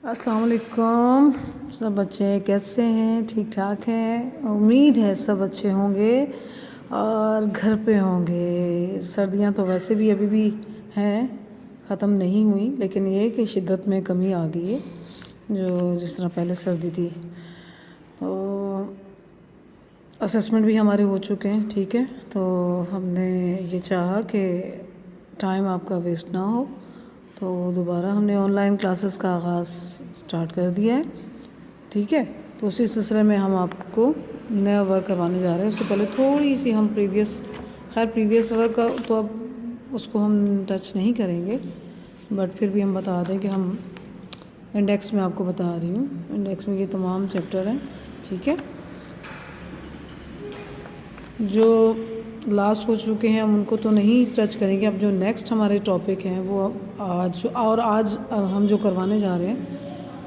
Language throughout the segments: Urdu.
السلام علیکم سب بچے کیسے ہیں؟ ٹھیک ٹھاک ہیں؟ امید ہے سب اچھے ہوں گے اور گھر پہ ہوں گے۔ سردیاں تو ویسے بھی ابھی بھی ہیں، ختم نہیں ہوئی، لیکن یہ کہ شدت میں کمی آ گئی ہے جو جس طرح پہلے سردی تھی۔ تو اسسمنٹ بھی ہمارے ہو چکے ہیں، ٹھیک ہے، تو ہم نے یہ چاہا کہ ٹائم آپ کا ویسٹ نہ ہو، تو دوبارہ ہم نے آن لائن کلاسز کا آغاز سٹارٹ کر دیا ہے، ٹھیک ہے۔ تو اسی سلسلے میں ہم آپ کو نیا ورک کروانے جا رہے ہیں۔ اس سے پہلے تھوڑی سی ہم پریویس ورک کا تو اب اس کو ہم ٹچ نہیں کریں گے، بٹ پھر بھی ہم بتا دیں کہ ہم انڈیکس میں آپ کو بتا رہی ہوں، انڈیکس میں یہ تمام چیپٹر ہیں، ٹھیک ہے، جو لاسٹ ہو چکے ہیں ہم ان کو تو نہیں ٹچ کریں گے۔ اب جو نیکسٹ ہمارے ٹاپک ہیں وہ آج ہم جو کروانے جا رہے ہیں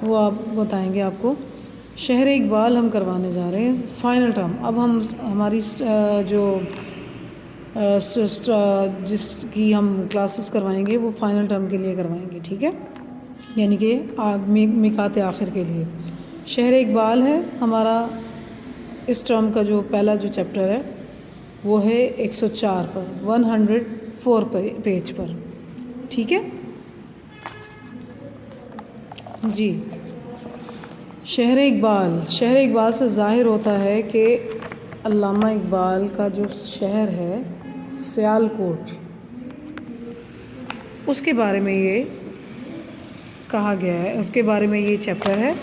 وہ آپ بتائیں گے۔ آپ کو شہر اقبال ہم کروانے جا رہے ہیں، فائنل ٹرم۔ اب ہم ہماری جس کی ہم کلاسز کروائیں گے وہ فائنل ٹرم کے لیے کروائیں گے، ٹھیک ہے، یعنی کہ میقات آخر کے لیے۔ شہر اقبال ہے ہمارا اس ٹرم کا جو پہلا جو چیپٹر ہے وہ ہے 104 پر، 104 پیج پر، ٹھیک ہے جی۔ شہر اقبال سے ظاہر ہوتا ہے کہ علامہ اقبال کا جو شہر ہے سیال کوٹ، اس کے بارے میں یہ کہا گیا ہے، اس کے بارے میں یہ چیپٹر ہے۔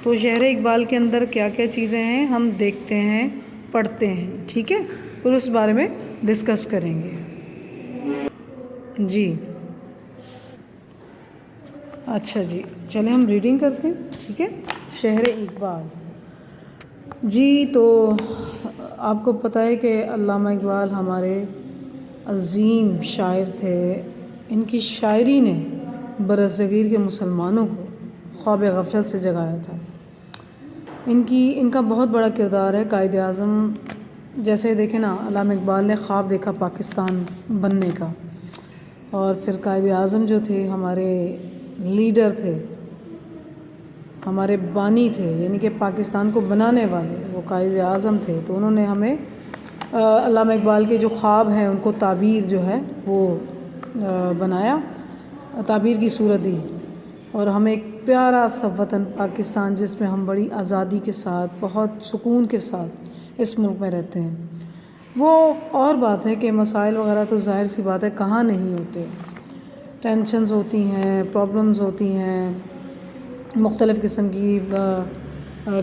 تو شہر اقبال کے اندر کیا کیا چیزیں ہیں ہم دیکھتے ہیں، پڑھتے ہیں، ٹھیک ہے، پھر اس بارے میں ڈسکس کریں گے جی۔ اچھا جی، چلیں ہم ریڈنگ کرتے ہیں، ٹھیک ہے۔ شہر اقبال جی، تو آپ کو پتہ ہے کہ علامہ اقبال ہمارے عظیم شاعر تھے۔ ان کی شاعری نے برصغیر کے مسلمانوں کو خواب غفلت سے جگایا تھا۔ ان کا بہت بڑا کردار ہے۔ قائد اعظم جیسے دیکھیں نا، علامہ اقبال نے خواب دیکھا پاکستان بننے کا، اور پھر قائد اعظم جو تھے ہمارے لیڈر تھے، ہمارے بانی تھے، یعنی کہ پاکستان کو بنانے والے وہ قائد اعظم تھے۔ تو انہوں نے ہمیں علامہ اقبال کے جو خواب ہیں ان کو تعبیر جو ہے وہ بنایا، تعبیر کی صورت دی، اور ہمیں ایک پیارا سا وطن پاکستان جس میں ہم بڑی آزادی کے ساتھ، بہت سکون کے ساتھ اس ملک میں رہتے ہیں۔ وہ اور بات ہے کہ مسائل وغیرہ تو ظاہر سی بات ہے کہاں نہیں ہوتے، ٹینشنز ہوتی ہیں، پرابلمز ہوتی ہیں، مختلف قسم کی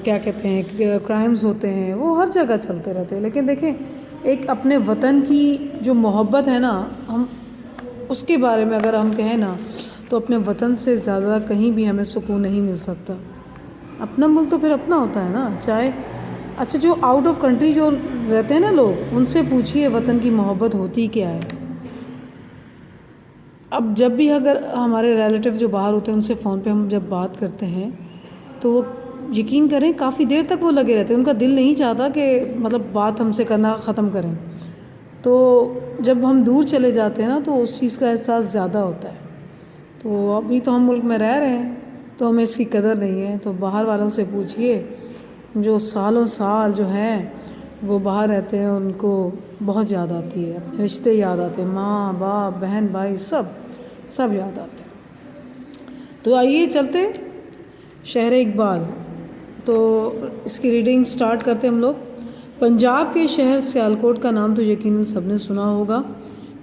کیا کہتے ہیں کرائمز ہوتے ہیں، وہ ہر جگہ چلتے رہتے ہیں، لیکن دیکھیں ایک اپنے وطن کی جو محبت ہے نا، ہم اس کے بارے میں اگر ہم کہیں نا تو اپنے وطن سے زیادہ کہیں بھی ہمیں سکون نہیں مل سکتا۔ اپنا ملک تو پھر اپنا ہوتا ہے نا، چاہے اچھا جو آؤٹ آف کنٹری جو رہتے ہیں نا لوگ، ان سے پوچھیے وطن کی محبت ہوتی کیا ہے۔ اب جب بھی اگر ہمارے ریلیٹیو جو باہر ہوتے ہیں ان سے فون پہ ہم جب بات کرتے ہیں تو وہ یقین کریں کافی دیر تک وہ لگے رہتے ہیں، ان کا دل نہیں چاہتا کہ مطلب بات ہم سے کرنا ختم کریں۔ تو جب ہم دور چلے جاتے ہیں نا تو اس چیز کا احساس زیادہ ہوتا ہے۔ تو ابھی تو ہم ملک میں رہ رہے ہیں تو ہمیں اس کی قدر نہیں ہے، تو باہر والوں سے پوچھئے جو سالوں سال جو ہیں وہ باہر رہتے ہیں، ان کو بہت یاد آتی ہے، اپنے رشتے یاد آتے ہیں، ماں باپ بہن بھائی سب یاد آتے ہیں۔ تو آئیے چلتے شہر اقبال، تو اس کی ریڈنگ سٹارٹ کرتے ہم لوگ۔ پنجاب کے شہر سیالکوٹ کا نام تو یقیناً سب نے سنا ہوگا۔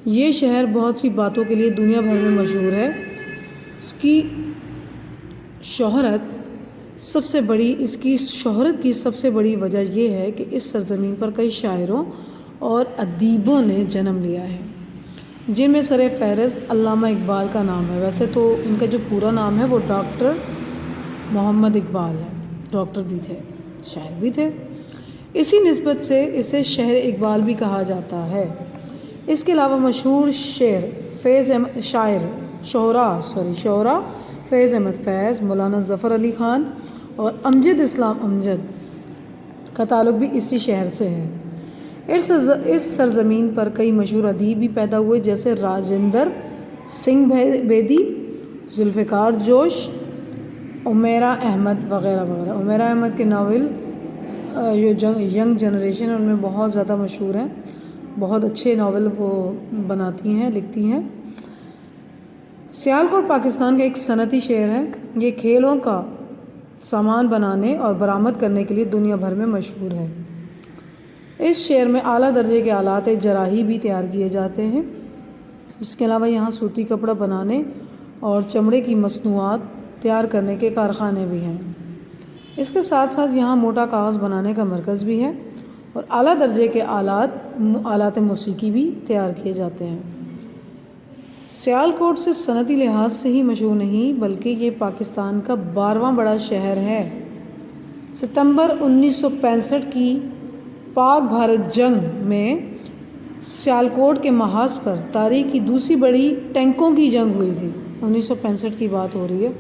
یہ شہر بہت سی باتوں کے لیے دنیا بھر میں مشہور ہے۔ اس کی شہرت کی سب سے بڑی وجہ یہ ہے کہ اس سرزمین پر کئی شاعروں اور ادیبوں نے جنم لیا ہے، جن میں سر فہرست علامہ اقبال کا نام ہے۔ ویسے تو ان کا جو پورا نام ہے وہ ڈاکٹر محمد اقبال ہے، ڈاکٹر بھی تھے، شاعر بھی تھے، اسی نسبت سے اسے شہر اقبال بھی کہا جاتا ہے۔ اس کے علاوہ مشہور شعراء فیض احمد فیض، مولانا ظفر علی خان اور امجد اسلام امجد کا تعلق بھی اسی شہر سے ہے۔ اس سرزمین پر کئی مشہور ادیب بھی پیدا ہوئے، جیسے راجندر سنگھ بیدی، ذوالفقار جوش، عمیرہ احمد وغیرہ وغیرہ۔ عمیرہ احمد کے ناول جو ینگ جنریشن ان میں بہت زیادہ مشہور ہیں، بہت اچھے ناول وہ بناتی ہیں، لکھتی ہیں۔ سیالکوٹ پاکستان کا ایک صنعتی شہر ہے۔ یہ کھیلوں کا سامان بنانے اور برآمد کرنے کے لیے دنیا بھر میں مشہور ہے۔ اس شہر میں اعلیٰ درجے کے آلات جراحی بھی تیار کیے جاتے ہیں۔ اس کے علاوہ یہاں سوتی کپڑا بنانے اور چمڑے کی مصنوعات تیار کرنے کے کارخانے بھی ہیں۔ اس کے ساتھ ساتھ یہاں موٹا کاغذ بنانے کا مرکز بھی ہے اور اعلیٰ درجے کے آلات موسیقی بھی تیار کیے جاتے ہیں۔ سیالکوٹ صرف صنعتی لحاظ سے ہی مشہور نہیں بلکہ یہ پاکستان کا 12واں بڑا شہر ہے۔ ستمبر 1965 کی پاک بھارت جنگ میں سیالکوٹ کے محاذ پر تاریخ کی دوسری بڑی ٹینکوں کی جنگ ہوئی تھی۔ 1965 کی بات ہو رہی ہے۔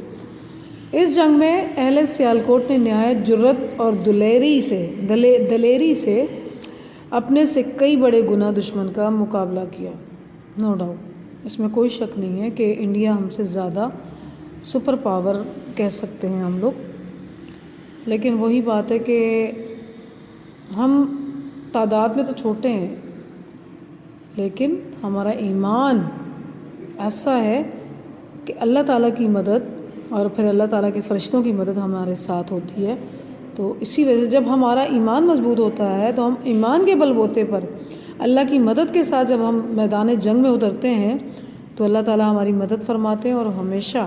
اس جنگ میں اہل سیالکوٹ نے نہایت جرأت اور دلیری سے اپنے سے کئی بڑے گنا دشمن کا مقابلہ کیا۔ نو ڈاؤٹ، اس میں کوئی شک نہیں ہے کہ انڈیا ہم سے زیادہ سپر پاور کہہ سکتے ہیں ہم لوگ، لیکن وہی بات ہے کہ ہم تعداد میں تو چھوٹے ہیں لیکن ہمارا ایمان ایسا ہے کہ اللہ تعالیٰ کی مدد اور پھر اللہ تعالیٰ کے فرشتوں کی مدد ہمارے ساتھ ہوتی ہے۔ تو اسی وجہ سے جب ہمارا ایمان مضبوط ہوتا ہے تو ہم ایمان کے بل بوتے پر اللہ کی مدد کے ساتھ جب ہم میدان جنگ میں اترتے ہیں تو اللہ تعالیٰ ہماری مدد فرماتے ہیں اور ہمیشہ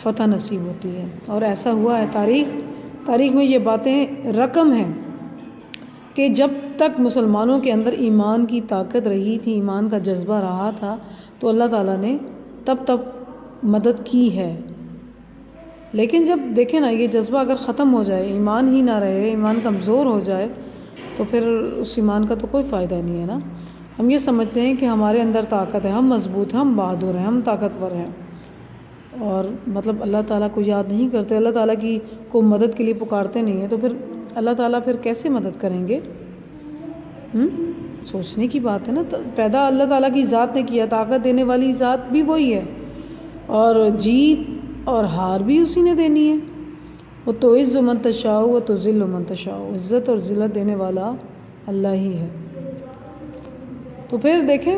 فتح نصیب ہوتی ہے۔ اور ایسا ہوا ہے، تاریخ میں یہ باتیں رقم ہیں کہ جب تک مسلمانوں کے اندر ایمان کی طاقت رہی تھی، ایمان کا جذبہ رہا تھا تو اللہ تعالیٰ نے تب مدد کی ہے۔ لیکن جب دیکھیں نا، یہ جذبہ اگر ختم ہو جائے، ایمان ہی نہ رہے، ایمان کمزور ہو جائے تو پھر اس ایمان کا تو کوئی فائدہ نہیں ہے نا۔ ہم یہ سمجھتے ہیں کہ ہمارے اندر طاقت ہے، ہم مضبوط ہیں، ہم بہادر ہیں، ہم طاقتور ہیں، اور مطلب اللہ تعالیٰ کو یاد نہیں کرتے، اللہ تعالیٰ کو مدد کے لیے پکارتے نہیں ہیں، تو پھر اللہ تعالیٰ پھر کیسے مدد کریں گے؟ سوچنے کی بات ہے نا۔ پیدا اللہ تعالیٰ کی ذات نے کیا، طاقت دینے والی ذات بھی وہی ہے اور جیت اور ہار بھی اسی نے دینی ہے۔ وہ تو عز من تشاء و تذل من تشاء، عزت اور ذلت دینے والا اللہ ہی ہے۔ تو پھر دیکھیں،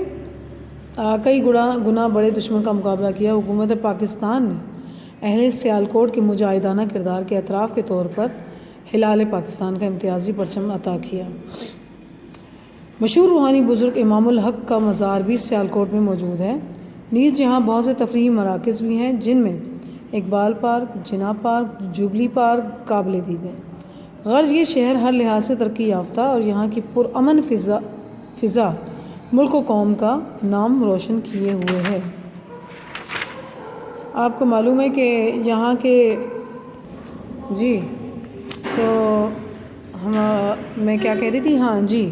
کئی گنا بڑے دشمن کا مقابلہ کیا۔ حکومت پاکستان نے اہل سیالکوٹ کے مجاہدانہ کردار کے اعتراف کے طور پر ہلال پاکستان کا امتیازی پرچم عطا کیا۔ مشہور روحانی بزرگ امام الحق کا مزار بھی سیالکوٹ میں موجود ہے۔ نیز جہاں بہت سے تفریحی مراکز بھی ہیں جن میں اقبال پارک، جناح پارک، جوبلی پارک قابل دید ہے۔ غرض یہ شہر ہر لحاظ سے ترقی یافتہ اور یہاں کی پرامن فضا ملک و قوم کا نام روشن کیے ہوئے ہے۔ آپ کو معلوم ہے کہ یہاں کے جی تو میں کیا کہہ رہی تھی، ہاں جی،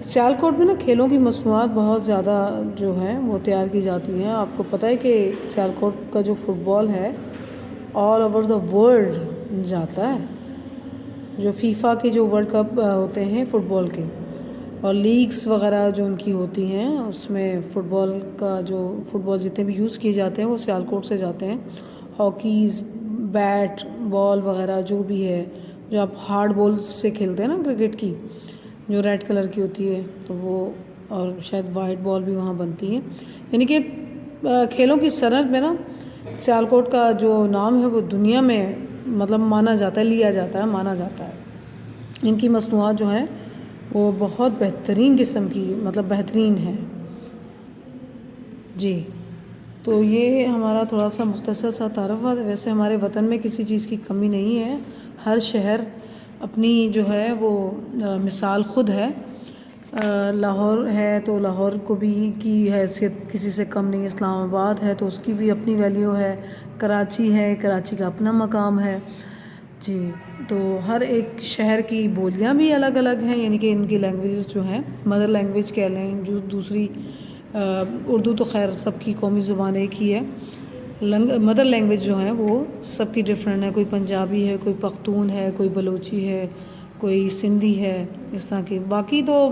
سیالکوٹ میں نا کھیلوں کی مصنوعات بہت زیادہ جو ہیں وہ تیار کی جاتی ہیں۔ آپ کو پتہ ہے کہ سیالکوٹ کا جو فٹ بال ہے آل اوور دا ورلڈ جاتا ہے۔ جو فیفا کے جو ورلڈ کپ ہوتے ہیں فٹ بال کے اور لیگز وغیرہ جو ان کی ہوتی ہیں، اس میں فٹ بال جتنے بھی یوز کیے جاتے ہیں وہ سیالکوٹ سے جاتے ہیں۔ ہاکیز، بیٹ بال وغیرہ جو بھی ہے، جو آپ ہارڈ بال سے کھیلتے ہیں نا کرکٹ کی، جو ریڈ کلر کی ہوتی ہے، تو وہ اور شاید وائٹ بال بھی وہاں بنتی ہیں۔ یعنی کہ کھیلوں کی صنعت میں نا سیالکوٹ کا جو نام ہے وہ دنیا میں مطلب مانا جاتا ہے، لیا جاتا ہے، مانا جاتا ہے۔ ان کی مصنوعات جو ہیں وہ بہت بہترین قسم کی، مطلب بہترین ہیں۔ جی، تو یہ ہمارا تھوڑا سا مختصر سا تعارف ہے۔ ویسے ہمارے وطن میں کسی چیز کی کمی نہیں ہے، ہر شہر اپنی جو ہے وہ مثال خود ہے۔ لاہور ہے تو لاہور کو بھی کی حیثیت کسی سے کم نہیں، اسلام آباد ہے تو اس کی بھی اپنی ویلیو ہے، کراچی ہے، کراچی کا اپنا مقام ہے۔ جی، تو ہر ایک شہر کی بولیاں بھی الگ الگ ہیں، یعنی کہ ان کی لینگویجز جو ہیں، مدر لینگویج کہہ لیں، جو دوسری اردو تو خیر سب کی قومی زبان ایک ہی ہے، مدر لینگویج جو ہیں وہ سب کی ڈفرینٹ ہے۔ کوئی پنجابی ہے، کوئی پختون ہے، کوئی بلوچی ہے، کوئی سندھی ہے، اس طرح کی۔ باقی تو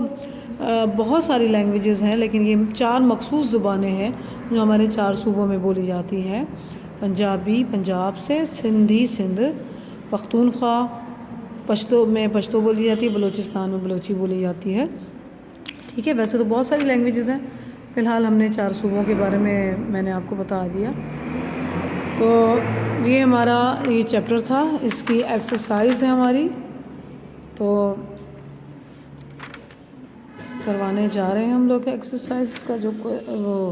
بہت ساری لینگویجز ہیں، لیکن یہ 4 مخصوص زبانیں ہیں جو ہمارے 4 صوبوں میں بولی جاتی ہیں۔ پنجابی پنجاب سے، سندھی سندھ، پختونخوا پشتو میں پشتو بولی جاتی ہے، بلوچستان میں بلوچی بولی جاتی ہے، ٹھیک ہے. ویسے تو بہت ساری لینگویجز ہیں، فی الحال ہم نے 4 صوبوں کے بارے میں نے آپ کو بتا دیا. تو یہ ہمارا یہ چیپٹر تھا، اس کی ایکسرسائز ہے ہماری، تو کروانے جا رہے ہیں ہم لوگ ایکسرسائز کا. جو وہ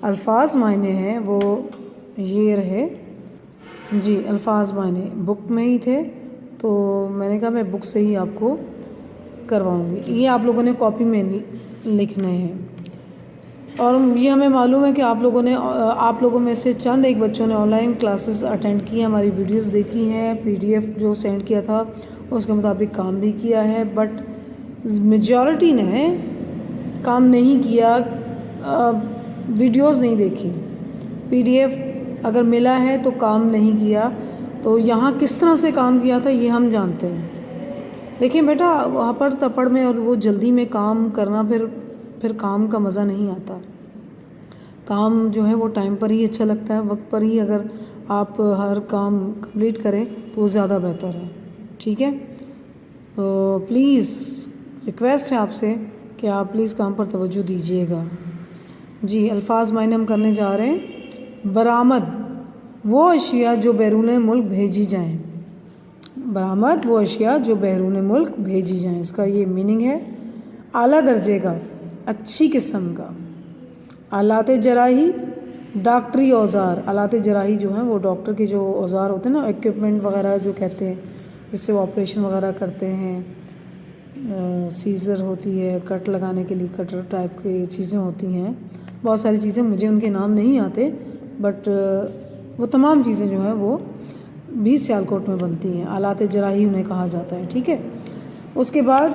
الفاظ معنی ہیں وہ یہ رہے جی. الفاظ معنی بک میں ہی تھے، تو میں نے کہا میں بک سے ہی آپ کو کرواؤں گی. یہ آپ لوگوں نے کاپی میں لکھنے ہیں، اور یہ ہمیں معلوم ہے کہ آپ لوگوں میں سے چند ایک بچوں نے آن لائن کلاسز اٹینڈ کی ہیں، ہماری ویڈیوز دیکھی ہیں، PDF جو سینڈ کیا تھا اس کے مطابق کام بھی کیا ہے، بٹ میجورٹی نے کام نہیں کیا، ویڈیوز نہیں دیکھی. PDF اگر ملا ہے تو کام نہیں کیا. تو یہاں کس طرح سے کام کیا تھا یہ ہم جانتے ہیں. دیکھیں بیٹا، ہپڑ تپڑ میں اور وہ جلدی میں کام کرنا پھر کام کا مزہ نہیں آتا. کام جو ہے وہ ٹائم پر ہی اچھا لگتا ہے، وقت پر ہی اگر آپ ہر کام کمپلیٹ کریں تو وہ زیادہ بہتر ہے، ٹھیک ہے. تو پلیز ریکویسٹ ہے آپ سے کہ آپ پلیز کام پر توجہ دیجیے گا. جی الفاظ معنی ہم کرنے جا رہے ہیں. برآمد وہ اشیاء جو بیرون ملک بھیجی جائیں. برآمد وہ اشیاء جو بیرون ملک بھیجی جائیں، اس کا یہ میننگ ہے. اعلیٰ درجے کا، اچھی قسم کا. آلات جراحی ڈاکٹری اوزار. آلات جراحی جو ہیں وہ ڈاکٹر کے جو اوزار ہوتے ہیں نا، ایکوپمنٹ وغیرہ جو کہتے ہیں، جس سے وہ آپریشن وغیرہ کرتے ہیں. سیزر ہوتی ہے، کٹ لگانے کے لیے کٹر ٹائپ کی چیزیں ہوتی ہیں، بہت ساری چیزیں، مجھے ان کے نام نہیں آتے، بٹ وہ تمام چیزیں جو ہیں وہ بھی سیالکوٹ میں بنتی ہیں. آلات جراحی انہیں کہا جاتا ہے، ٹھیک ہے. اس کے بعد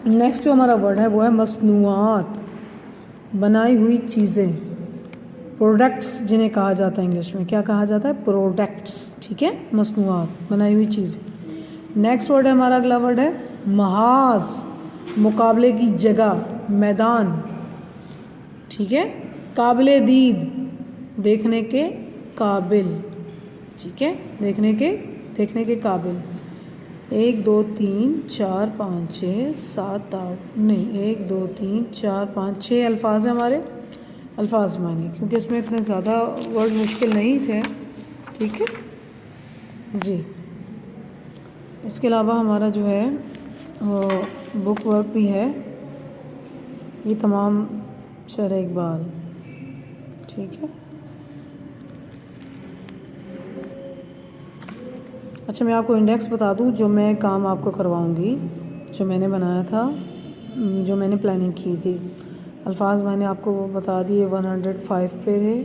نیکسٹ جو ہمارا ورڈ ہے وہ ہے مصنوعات، بنائی ہوئی چیزیں. پروڈکٹس جنہیں کہا جاتا ہے انگلش میں، کیا کہا جاتا ہے؟ پروڈکٹس، ٹھیک ہے. مصنوعات، بنائی ہوئی چیزیں. نیکسٹ ورڈ ہے ہمارا، اگلا ورڈ ہے محاذ، مقابلے کی جگہ، میدان، ٹھیک ہے. قابل دید، دیکھنے کے قابل، ٹھیک ہے. دیکھنے کے قابل. 1 2 3 4 5 6 7 8 نہیں 1 2 3 4 5 6 الفاظ ہیں ہمارے. الفاظ معنی، کیونکہ اس میں اتنے زیادہ ورڈ مشکل نہیں تھے، ٹھیک ہے جی. اس کے علاوہ ہمارا جو ہے وہ بک ورک بھی ہے، یہ تمام شعر اقبال، ٹھیک ہے. اچھا میں آپ کو انڈیکس بتا دوں جو میں کام آپ کو کرواؤں گی، جو میں نے بنایا تھا، جو میں نے پلاننگ کی تھی. الفاظ میں نے آپ کو بتا دیے 105 پہ تھے.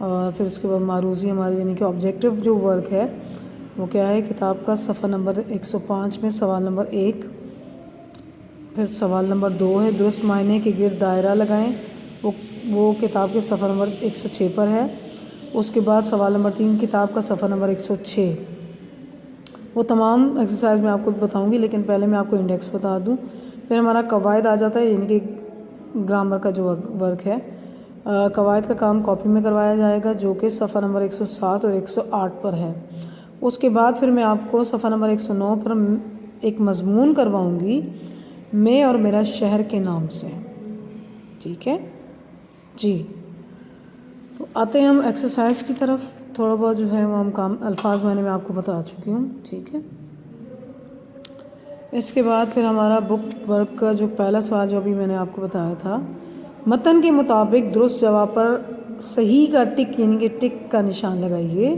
اور پھر اس کے بعد معروضی ہماری یعنی کہ آبجیکٹیو جو ورک ہے وہ کیا ہے؟ کتاب کا صفحہ نمبر 105 میں سوال نمبر 1. پھر سوال نمبر 2 ہے درست معنی کے گرد دائرہ لگائیں، وہ کتاب کے صفحہ نمبر 106 پر ہے. اس کے بعد سوال نمبر 3 کتاب کا صفحہ نمبر 106. وہ تمام ایکسرسائز میں آپ کو بتاؤں گی، لیکن پہلے میں آپ کو انڈیکس بتا دوں. پھر ہمارا قواعد آ جاتا ہے، یعنی کہ گرامر کا جو ورک ہے. قواعد کا کام کاپی میں کروایا جائے گا، جو کہ صفحہ نمبر 107 اور 108 پر ہے. اس کے بعد پھر میں آپ کو صفحہ نمبر 109 پر ایک مضمون کرواؤں گی، میں اور میرا شہر کے نام سے، ٹھیک ہے جی. تو آتے ہیں ہم ایکسرسائز کی طرف. تھوڑا بہت جو ہے وہ ہم کام الفاظ میں نے آپ کو بتا چکی ہوں، ٹھیک ہے. اس کے بعد پھر ہمارا بک ورک کا جو پہلا سوال جو ابھی میں نے آپ کو بتایا تھا، متن کے مطابق درست جواب پر صحیح کا ٹک یعنی کہ ٹک کا نشان لگائیے.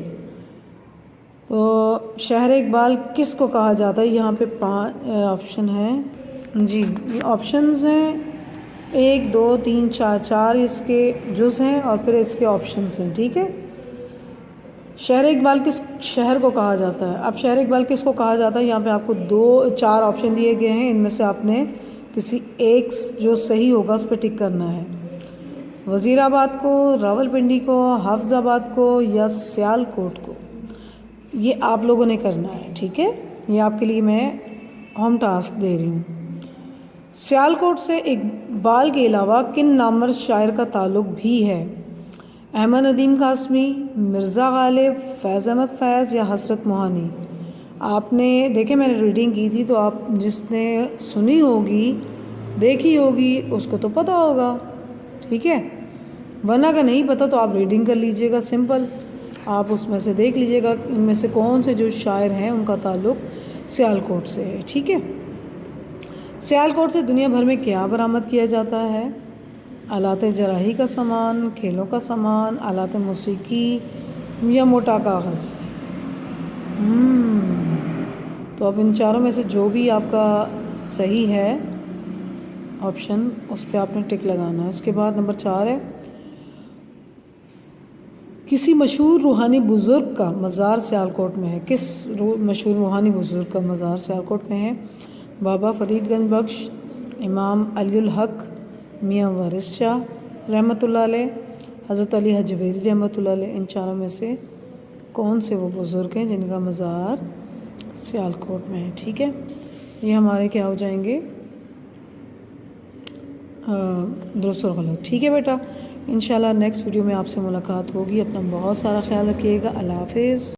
تو شہر اقبال کس کو کہا جاتا ہے؟ یہاں پہ 5 آپشن ہیں جی. آپشنز ہیں 1 2 3 4 4 اس کے جز ہیں اور پھر اس کے آپشنز ہیں، ٹھیک ہے. شہر اقبال کس شہر کو کہا جاتا ہے؟ اب شہر اقبال کس کو کہا جاتا ہے؟ یہاں پہ آپ کو 4 آپشن دیے گئے ہیں، ان میں سے آپ نے کسی ایک جو صحیح ہوگا اس پہ ٹک کرنا ہے. وزیر آباد کو، راول پنڈی کو، حافظ آباد کو یا سیال کوٹ کو، یہ آپ لوگوں نے کرنا ہے، ٹھیک ہے. یہ آپ کے لیے میں ہوم ٹاسک دے رہی ہوں. سیال کوٹ سے اقبال کے علاوہ کن نامور شاعر کا تعلق بھی ہے؟ احمد ندیم قاسمی، مرزا غالب، فیض احمد فیض یا حسرت موہانی؟ آپ نے دیکھیں میں نے ریڈنگ کی تھی تو آپ جس نے سنی ہوگی دیکھی ہوگی اس کو تو پتہ ہوگا، ٹھیک ہے، ورنہ اگر نہیں پتہ تو آپ ریڈنگ کر لیجئے گا، سمپل، آپ اس میں سے دیکھ لیجئے گا ان میں سے کون سے جو شاعر ہیں ان کا تعلق سیالکوٹ سے ہے، ٹھیک ہے۔ سیالکوٹ سے دنیا بھر میں کیا برآمد کیا جاتا ہے؟ آلات جراحی کا سامان، کھیلوں کا سامان، آلات موسیقی یا موٹا کاغذ؟ تو اب ان چاروں میں سے جو بھی آپ کا صحیح ہے آپشن اس پہ آپ نے ٹک لگانا ہے۔ اس کے بعد نمبر 4 ہے، کسی مشہور روحانی بزرگ کا مزار سیالکوٹ میں ہے؟ کس مشہور روحانی بزرگ کا مزار سیالکوٹ میں ہے؟ بابا فرید گنج بخش، امام علی الحق، میاں وارث شاہ رحمۃ اللہ علیہ، حضرت علی حجویری رحمۃ اللہ علیہ؟ ان چاروں میں سے کون سے وہ بزرگ ہیں جن کا مزار سیالکوٹ میں ہے؟ ٹھیک ہے، یہ ہمارے کیا ہو جائیں گے درست اور غلط، ٹھیک ہے بیٹا۔ انشاءاللہ نیکسٹ ویڈیو میں آپ سے ملاقات ہوگی، اپنا بہت سارا خیال رکھیے گا، اللہ حافظ۔